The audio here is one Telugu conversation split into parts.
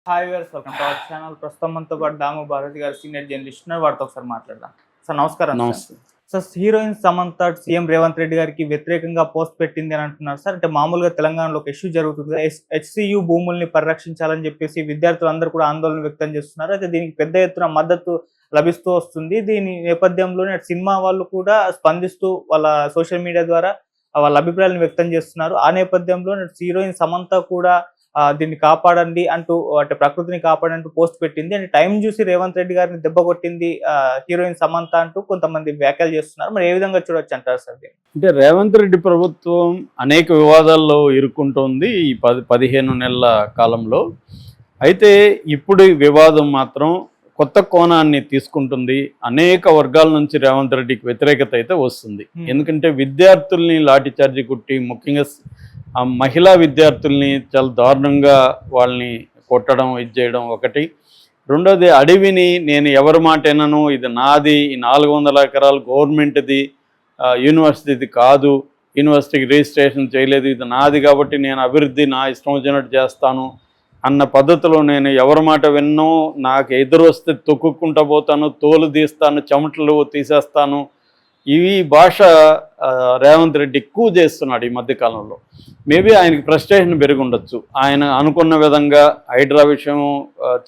Hi viewers, welcome to our channel. ప్రస్తుతం మనతో పాటు దాము భారతి గారు సీనియర్ జర్నలిస్ట్ ఉన్నారు. వారితో ఒకసారి మాట్లాడదాం. సార్ నమస్కారం. నమస్తే sir, heroine Samantha CM Revanth Reddy గారికి వ్యతిరేకంగా పోస్ట్ పెట్టింది అని అంటున్నారు సార్. అంటే మామూలుగా తెలంగాణలో ఒక ఇష్యూ జరుగుతుంది. హెచ్సియు భూముల్ని పరిరక్షించాలని చెప్పేసి విద్యార్థులందరూ కూడా ఆందోళన వ్యక్తం చేస్తున్నారు. అయితే దీనికి పెద్ద ఎత్తున మద్దతు లభిస్తూ వస్తుంది. దీని నేపథ్యంలోనే సినిమా వాళ్ళు కూడా స్పందిస్తూ వాళ్ళ సోషల్ మీడియా ద్వారా వాళ్ళ అభిప్రాయాలను వ్యక్తం చేస్తున్నారు. ఆ నేపథ్యంలో హీరోయిన్ సమంత కూడా దీన్ని కాపాడండి అంటూ, అంటే ప్రకృతిని కాపాడంటూ పోస్ట్ పెట్టింది. అంటే టైం చూసి రేవంత్ రెడ్డి గారిని దెబ్బ కొట్టింది హీరోయిన్ సమంత అంటూ కొంతమంది వ్యాఖ్యలు చేస్తున్నారు. మరి ఏ విధంగా చూడొచ్చు అంటారు సార్ దీన్ని? అంటే రేవంత్ రెడ్డి ప్రభుత్వం అనేక వివాదాల్లో ఇరుక్కుంటోంది ఈ 15 నెలల కాలంలో. అయితే ఇప్పుడు ఈ వివాదం మాత్రం కొత్త కోణాన్ని తీసుకుంటుంది. అనేక వర్గాల నుంచి రేవంత్ రెడ్డికి వ్యతిరేకత అయితే వస్తుంది. ఎందుకంటే విద్యార్థుల్ని లాఠీచార్జి కొట్టి, ముఖ్యంగా మహిళా విద్యార్థుల్ని చాలా దారుణంగా వాళ్ళని కొట్టడం, ఇది చేయడం ఒకటి. రెండోది, అడవిని నేను ఎవరి మాట వినను, ఇది నాది, ఈ 400 ఎకరాలు గవర్నమెంట్ది, యూనివర్సిటీది కాదు, యూనివర్సిటీకి రిజిస్ట్రేషన్ చేయలేదు, ఇది నాది కాబట్టి నేను అభివృద్ధి నా ఇష్టం వచ్చినట్టు చేస్తాను అన్న పద్ధతిలో నేను ఎవరి మాట విన్నో, నాకు ఎదురు వస్తే తొక్కుకుంటా పోతాను, తోలు తీస్తాను, చెమటలు తీసేస్తాను, ఇవి భాష రేవంత్ రెడ్డి ఎక్కువ చేస్తున్నాడు ఈ మధ్యకాలంలో. మేబీ ఆయనకి ఫ్రస్ట్రేషన్ పెరిగి ఉండొచ్చు. ఆయన అనుకున్న విధంగా హైడ్రా విషయం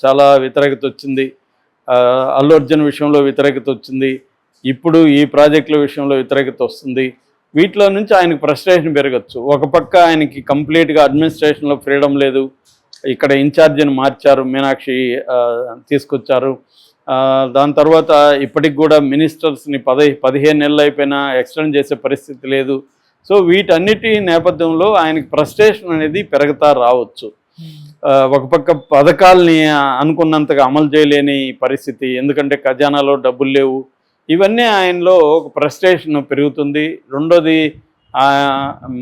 చాలా వ్యతిరేకత వచ్చింది, అల్లు అర్జున్ విషయంలో వ్యతిరేకత వచ్చింది, ఇప్పుడు ఈ ప్రాజెక్టుల విషయంలో వ్యతిరేకత వస్తుంది. వీటిలో నుంచి ఆయనకి ఫ్రస్ట్రేషన్ పెరగచ్చు. ఒక పక్క ఆయనకి కంప్లీట్గా అడ్మినిస్ట్రేషన్లో ఫ్రీడమ్ లేదు. ఇక్కడ ఇన్ఛార్జిని మార్చారు, మీనాక్షి తీసుకొచ్చారు. దాని తర్వాత ఇప్పటికి కూడా మినిస్టర్స్ని 15 నెలలు అయిపోయినా ఎక్స్టెండ్ చేసే పరిస్థితి లేదు. సో వీటన్నిటి నేపథ్యంలో ఆయనకి ఫ్రస్ట్రేషన్ అనేది పెరుగుతా రావచ్చు. ఒక పక్క పథకాలని అనుకున్నంతగా అమలు చేయలేని పరిస్థితి, ఎందుకంటే ఖజానాలో డబ్బులు లేవు. ఇవన్నీ ఆయనలో ఒక ఫ్రస్ట్రేషన్ పెరుగుతుంది. రెండోది,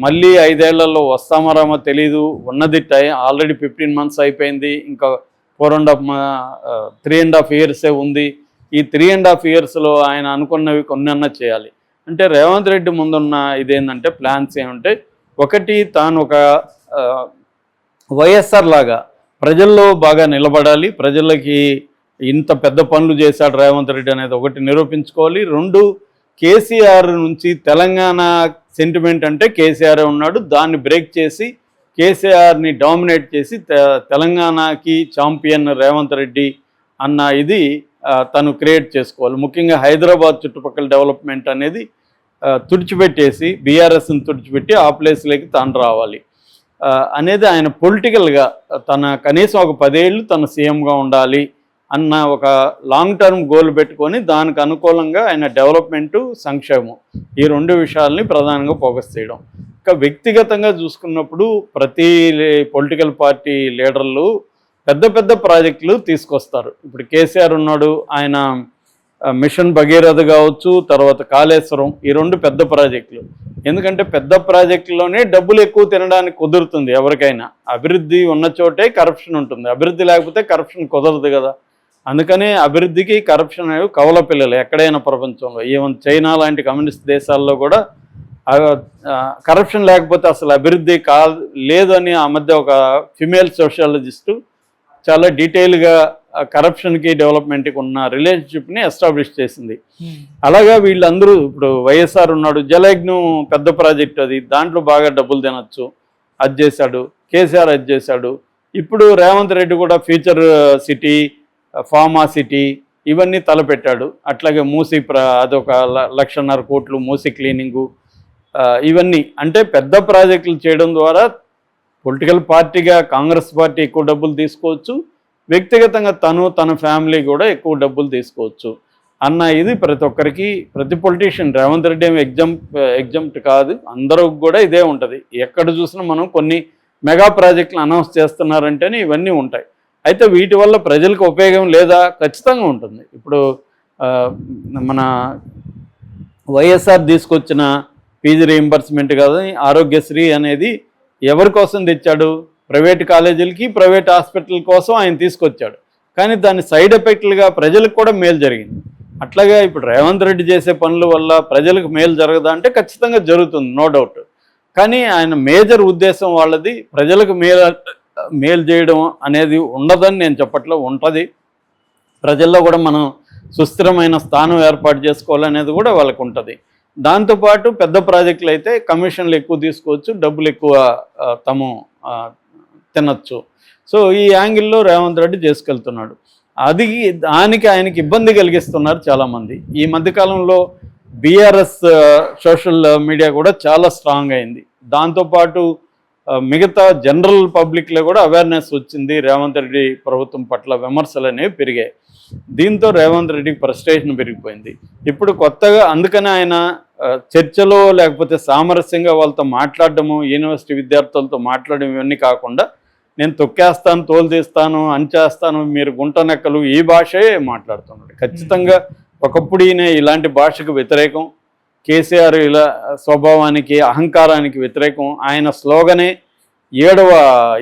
మళ్ళీ 5 ఏళ్లలో వస్తామరామో తెలీదు, ఉన్నది ఆల్రెడీ 15 months అయిపోయింది, ఇంకా 3.5 yearsే ఉంది. ఈ 3.5 yearsలో ఆయన అనుకున్నవి కొన్నన్నా చేయాలి. అంటే రేవంత్ రెడ్డి ముందున్న ఇదేంటంటే ప్లాన్స్ ఏమంటే, ఒకటి, తాను ఒక వైఎస్ఆర్ లాగా ప్రజల్లో బాగా నిలబడాలి, ప్రజలకి ఇంత పెద్ద పనులు చేశాడు రేవంత్ రెడ్డి అనేది ఒకటి నిరూపించుకోవాలి. రెండు, కేసీఆర్ నుంచి తెలంగాణ సెంటిమెంట్ అంటే కేసీఆర్ ఉన్నాడు, దాన్ని బ్రేక్ చేసి కేసీఆర్ని డామినేట్ చేసి తెలంగాణకి ఛాంపియన్ రేవంత్ రెడ్డి అన్న ఇది తను క్రియేట్ చేసుకోవాలి. ముఖ్యంగా హైదరాబాద్ చుట్టుపక్కల డెవలప్మెంట్ అనేది తుడిచిపెట్టేసి, బీఆర్ఎస్ని తుడిచిపెట్టి ఆ ప్లేస్లోకి తాను రావాలి అనేది ఆయన పొలిటికల్గా తన కనీసం ఒక 10 ఏళ్ళు తన సీఎంగా ఉండాలి అన్న ఒక లాంగ్ టర్మ్ గోల్ పెట్టుకొని దానికి అనుకూలంగా ఆయన డెవలప్మెంటు, సంక్షేమం, ఈ 2 విషయాల్ని ప్రధానంగా ఫోకస్ చేయడం. ఇంకా వ్యక్తిగతంగా చూసుకున్నప్పుడు ప్రతి పొలిటికల్ పార్టీ లీడర్లు పెద్ద పెద్ద ప్రాజెక్టులు తీసుకొస్తారు. ఇప్పుడు కేసీఆర్ ఉన్నాడు, ఆయన మిషన్ భగీరథ కావచ్చు, తర్వాత కాళేశ్వరం, ఈ 2 పెద్ద ప్రాజెక్టులు. ఎందుకంటే పెద్ద ప్రాజెక్టులోనే డబ్బులు ఎక్కువ తినడానికి కుదురుతుంది ఎవరికైనా. అభివృద్ధి ఉన్న చోటే కరప్షన్ ఉంటుంది, అభివృద్ధి లేకపోతే కరప్షన్ కుదరదు కదా. అందుకనే అభివృద్ధికి కరప్షన్ అనేవి కవల పిల్లలు ఎక్కడైనా ప్రపంచంలో. ఈవెన్ చైనా లాంటి కమ్యూనిస్ట్ దేశాల్లో కూడా కరప్షన్ లేకపోతే అసలు అభివృద్ధి లేదు అని ఆ మధ్య ఒక ఫిమేల్ సోషియాలజిస్టు చాలా డీటెయిల్గా కరప్షన్కి డెవలప్మెంట్కి ఉన్న రిలేషన్షిప్ని ఎస్టాబ్లిష్ చేసింది. అలాగా వీళ్ళందరూ, ఇప్పుడు వైఎస్ఆర్ ఉన్నాడు, జలయజ్ఞం పెద్ద ప్రాజెక్ట్, అది దాంట్లో బాగా డబ్బులు తినచ్చు, అది చేశాడు. కేసీఆర్ అది చేశాడు. ఇప్పుడు రేవంత్ రెడ్డి కూడా ఫ్యూచర్ సిటీ, ఫార్మా సిటీ, ఇవన్నీ తలపెట్టాడు. అట్లాగే మూసి అదొక 1,50,000 కోట్లు మూసి క్లీనింగు, ఇవన్నీ. అంటే పెద్ద ప్రాజెక్టులు చేయడం ద్వారా పొలిటికల్ పార్టీగా కాంగ్రెస్ పార్టీ ఎక్కువ డబ్బులు తీసుకోవచ్చు, వ్యక్తిగతంగా తన ఫ్యామిలీ కూడా ఎక్కువ డబ్బులు తీసుకోవచ్చు అన్న ఇది ప్రతి ఒక్కరికి, ప్రతి పొలిటీషియన్. రేవంత్ రెడ్డి ఏమి ఎగ్జామ్ట్ కాదు, అందరూ కూడా ఇదే ఉంటుంది. ఎక్కడ చూసినా మనం కొన్ని మెగా ప్రాజెక్టులు అనౌన్స్ చేస్తున్నారంటేనే ఇవన్నీ ఉంటాయి. అయితే వీటి వల్ల ప్రజలకు ఉపయోగం లేదా? ఖచ్చితంగా ఉంటుంది. ఇప్పుడు మన వైఎస్ఆర్ తీసుకొచ్చిన ఫీజు రీయింబర్స్మెంట్ కాదు, ఆరోగ్యశ్రీ అనేది ఎవరి కోసం తెచ్చాడు? ప్రైవేట్ కాలేజీలకి, ప్రైవేట్ హాస్పిటల్ కోసం ఆయన తీసుకొచ్చాడు. కానీ దాని సైడ్ ఎఫెక్ట్లుగా ప్రజలకు కూడా మేలు జరిగింది. అట్లాగే ఇప్పుడు రేవంత్ రెడ్డి చేసే పనుల వల్ల ప్రజలకు మేలు జరగదా అంటే ఖచ్చితంగా జరుగుతుంది, నో డౌట్. కానీ ఆయన మేజర్ ఉద్దేశం వాళ్ళది ప్రజలకు మేలు మేలు చేయడం అనేది ఉండదని నేను చెప్పట్లో ఉంటుంది. ప్రజల్లో కూడా మనం సుస్థిరమైన స్థానం ఏర్పాటు చేసుకోవాలనేది కూడా వాళ్ళకు ఉంటుంది. దాంతోపాటు పెద్ద ప్రాజెక్టులు అయితే కమిషన్లు ఎక్కువ తీసుకోవచ్చు, డబ్బులు ఎక్కువ తాము తినచ్చు. సో ఈ యాంగిల్లో రేవంత్ రెడ్డి చేసుకెళ్తున్నాడు. దానికి ఆయనకి ఇబ్బంది కలిగిస్తున్నారు చాలామంది. ఈ మధ్యకాలంలో బీఆర్ఎస్ సోషల్ మీడియా కూడా చాలా స్ట్రాంగ్ అయింది. దాంతోపాటు మిగతా జనరల్ పబ్లిక్లో కూడా అవేర్నెస్ వచ్చింది. రేవంత్ రెడ్డి ప్రభుత్వం పట్ల విమర్శలు అనేవి పెరిగాయి. దీంతో రేవంత్ రెడ్డికి ఫ్రస్ట్రేషన్ పెరిగిపోయింది. ఇప్పుడు కొత్తగా అందుకనే ఆయన చర్చలో లేకపోతే సామరస్యంగా వాళ్ళతో మాట్లాడడము, యూనివర్సిటీ విద్యార్థులతో మాట్లాడడం ఇవన్నీ కాకుండా నేను తొక్కేస్తాను, తోలు తీస్తాను, అంచేస్తాను, మీరు గుంటనెక్కలు ఈ భాషే మాట్లాడుతున్నాడు. ఖచ్చితంగా ఒకప్పుడు ఈయన ఇలాంటి భాషకు వ్యతిరేకం, కేసీఆర్ ఇలా స్వభావానికి అహంకారానికి వ్యతిరేకం. ఆయన స్లోగనే 7వ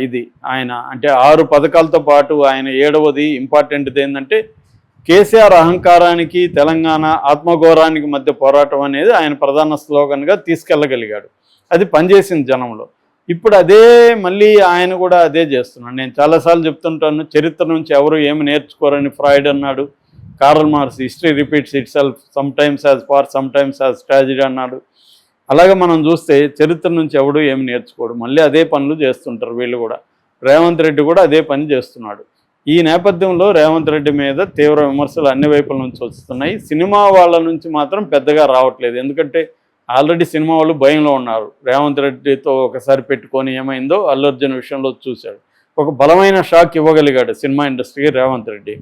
ఇది ఆయన అంటే 6 పథకాలతో పాటు ఆయన 7వది ఇంపార్టెంట్ది ఏంటంటే కేసీఆర్ అహంకారానికి తెలంగాణ ఆత్మగౌరవానికి మధ్య పోరాటం అనేది ఆయన ప్రధాన స్లోగన్గా తీసుకెళ్ళగలిగాడు. అది పనిచేసింది జనంలో. ఇప్పుడు అదే మళ్ళీ ఆయన కూడా అదే చేస్తున్నాడు. నేను చాలాసార్లు చెప్తుంటాను, చరిత్ర నుంచి ఎవరు ఏమి నేర్చుకోరని ఫ్రాయిడ్ అన్నాడు. Karl Marx history repeats itself sometimes as farce sometimes as tragedy అన్నాడు. అలాగే మనం చూస్తే చరిత్ర నుంచి ఎవడు ఏమి నేర్చుకోడు, మళ్ళీ అదే పనులు చేస్తుంటారు వీళ్ళు కూడా. రేవంత్ రెడ్డి కూడా అదే పని చేస్తున్నాడు. ఈ నేపథ్యంలో రేవంత్ రెడ్డి మీద తీవ్ర విమర్శలు అన్ని వైపుల నుంచి వస్తున్నాయి. సినిమా వాళ్ళ నుంచి మాత్రం పెద్దగా రావట్లేదు. ఎందుకంటే ఆల్రెడీ సినిమా వాళ్ళు భయంలో ఉన్నారు. రేవంత్ రెడ్డితో ఒకసారి పెట్టుకొని ఏమైందో అల్లు అర్జున్ విషయంలో చూశాడు. ఒక బలమైన షాక్ ఇవ్వగలిగాడు సినిమా ఇండస్ట్రీకి రేవంత్ రెడ్డి.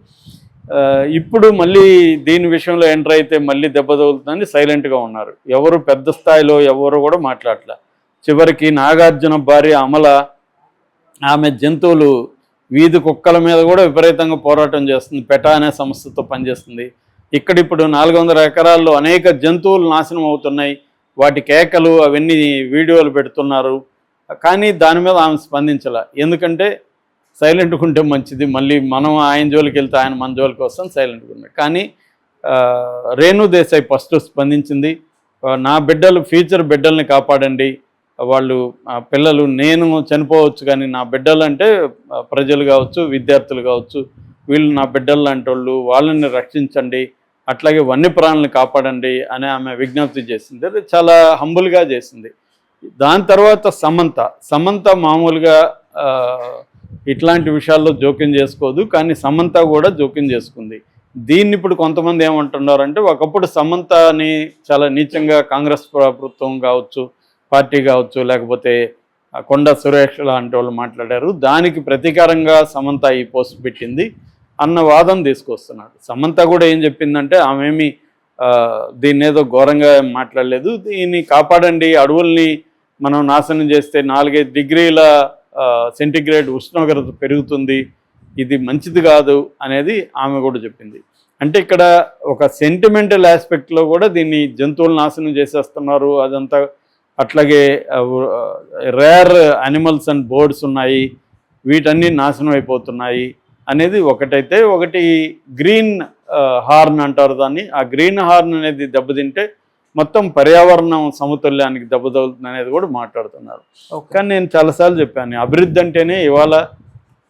ఇప్పుడు మళ్ళీ దీని విషయంలో ఎంటర్ అయితే మళ్ళీ దెబ్బ తగులుతుందని సైలెంట్గా ఉన్నారు. ఎవరు పెద్ద స్థాయిలో ఎవరు కూడా మాట్లాడలే. చివరికి నాగార్జున భార్య అమల ఆమె జంతువులు వీధి కుక్కల మీద కూడా విపరీతంగా పోరాటం చేస్తుంది. పెటా అనే సంస్థతో పనిచేస్తుంది. ఇప్పుడు 400 ఎకరాల్లో అనేక జంతువులు నాశనం అవుతున్నాయి. వాటి కేకలు అవన్నీ వీడియోలు పెడుతున్నారు. కానీ దాని మీద ఆమె స్పందించాల. ఎందుకంటే సైలెంట్గా ఉంటే మంచిది, మళ్ళీ మనం ఆయన జోలికి వెళ్తే ఆయన మన జోలికి వస్తాం, సైలెంట్గా ఉన్నాయి. కానీ రేణు దేశాయ్ ఫస్ట్ స్పందించింది. నా బిడ్డలు ఫ్యూచర్ బిడ్డల్ని కాపాడండి, వాళ్ళు పిల్లలు నేను చనిపోవచ్చు కానీ నా బిడ్డలు అంటే ప్రజలు కావచ్చు, విద్యార్థులు కావచ్చు, వీళ్ళు నా బిడ్డలు లాంటి వాళ్ళు, వాళ్ళని రక్షించండి, అట్లాగే వన్యప్రాణులను కాపాడండి అని ఆమె విజ్ఞప్తి చేసింది. అది చాలా హంబుల్గా చేసింది. దాని తర్వాత సమంత మామూలుగా ఇట్లాంటి విషయాల్లో జోక్యం చేసుకోదు, కానీ సమంత కూడా జోక్యం చేసుకుంది. దీన్ని ఇప్పుడు కొంతమంది ఏమంటున్నారంటే ఒకప్పుడు సమంతని చాలా నీచంగా కాంగ్రెస్ ప్రభుత్వం కావచ్చు, పార్టీ కావచ్చు, లేకపోతే కొండ సురేష్ లాంటి వాళ్ళు మాట్లాడారు. దానికి ప్రతీకారంగా సమంత ఈ పోస్ట్ పెట్టింది అన్న వాదన తీసుకొస్తున్నాడు. సమంత కూడా ఏం చెప్పిందంటే ఆమెమి దీన్ని ఏదో ఘోరంగా మాట్లాడలేదు, దీన్ని కాపాడండి, అడవుల్ని మనం నాశనం చేస్తే 4-5 డిగ్రీల సెంటిగ్రేడ్ ఉష్ణోగ్రత పెరుగుతుంది, ఇది మంచిది కాదు అనేది ఆమె కూడా చెప్పింది. అంటే ఇక్కడ ఒక సెంటిమెంటల్ ఆస్పెక్ట్లో కూడా దీన్ని జంతువులు నాశనం చేసేస్తున్నారు అదంతా. అట్లాగే రేర్ యానిమల్స్ అండ్ బర్డ్స్ ఉన్నాయి, వీటన్నీ నాశనం అయిపోతున్నాయి అనేది ఒకటైతే, ఒకటి గ్రీన్ హార్న్ అంటారు దాన్ని. ఆ గ్రీన్ హార్న్ అనేది దెబ్బతింటే మొత్తం పర్యావరణం సమతుల్యానికి దెబ్బతగులుతుంది అనేది కూడా మాట్లాడుతున్నారు. కానీ నేను చాలాసార్లు చెప్పాను, అభివృద్ధి అంటేనే ఇవాళ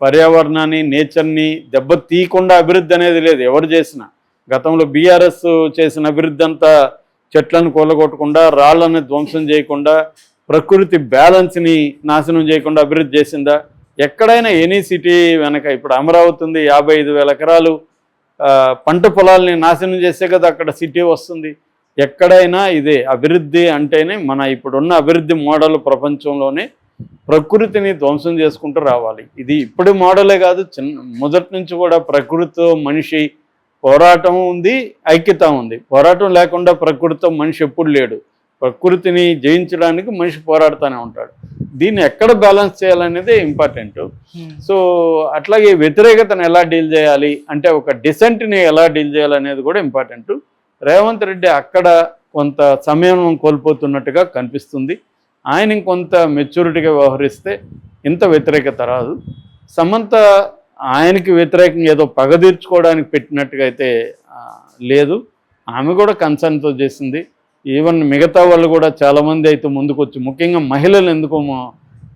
పర్యావరణాన్ని నేచర్ని దెబ్బ తీయకుండా అభివృద్ధి అనేది లేదు ఎవరు చేసినా. గతంలో బీఆర్ఎస్ చేసిన అభివృద్ధి అంతా చెట్లను కూలగొట్టకుండా, రాళ్లను ధ్వంసం చేయకుండా, ప్రకృతి బ్యాలెన్స్ని నాశనం చేయకుండా అభివృద్ధి చేసిందా? ఎక్కడైనా ఎనీ సిటీ వెనక ఇప్పుడు అమరావతి ఉంది, 55,000 ఎకరాలు పంట పొలాల్ని నాశనం చేసే కదా అక్కడ సిటీ వస్తుంది. ఎక్కడైనా ఇదే అభివృద్ధి అంటేనే మన ఇప్పుడున్న అభివృద్ధి మోడల్ ప్రపంచంలోనే ప్రకృతిని ధ్వంసం చేసుకుంటూ రావాలి. ఇది ఇప్పుడు మోడలే కాదు, మొదటి నుంచి కూడా ప్రకృతితో మనిషి పోరాటం ఉంది, ఐక్యత ఉంది. పోరాటం లేకుండా ప్రకృతితో మనిషి ఎప్పుడు లేడు. ప్రకృతిని జయించడానికి మనిషి పోరాడుతూనే ఉంటాడు. దీన్ని ఎక్కడ బ్యాలెన్స్ చేయాలనేదే ఇంపార్టెంట్. సో అట్లాగే వ్యతిరేకతను ఎలా డీల్ చేయాలి అంటే ఒక డిసెంట్ని ఎలా డీల్ చేయాలనేది కూడా ఇంపార్టెంట్. రేవంత్ రెడ్డి అక్కడ కొంత సమయం కోల్పోతున్నట్టుగా కనిపిస్తుంది. ఆయన ఇంకొంత మెచ్యూరిటీగా వ్యవహరిస్తే ఇంత వ్యతిరేకత రాదు. సమంత ఆయనకి వ్యతిరేకంగా ఏదో పగ తీర్చుకోవడానికి పెట్టినట్టుగా అయితే లేదు. ఆమె కూడా కన్సర్న్తో చేసింది. ఈవెన్ మిగతా వాళ్ళు కూడా చాలామంది అయితే ముందుకు వచ్చి, ముఖ్యంగా మహిళలు ఎందుకు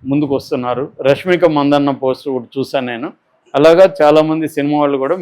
ముందుకు వస్తున్నారు. రష్మిక మందన్న పోస్ట్ కూడా చూసాను నేను. అలాగా చాలామంది సినిమా వాళ్ళు కూడా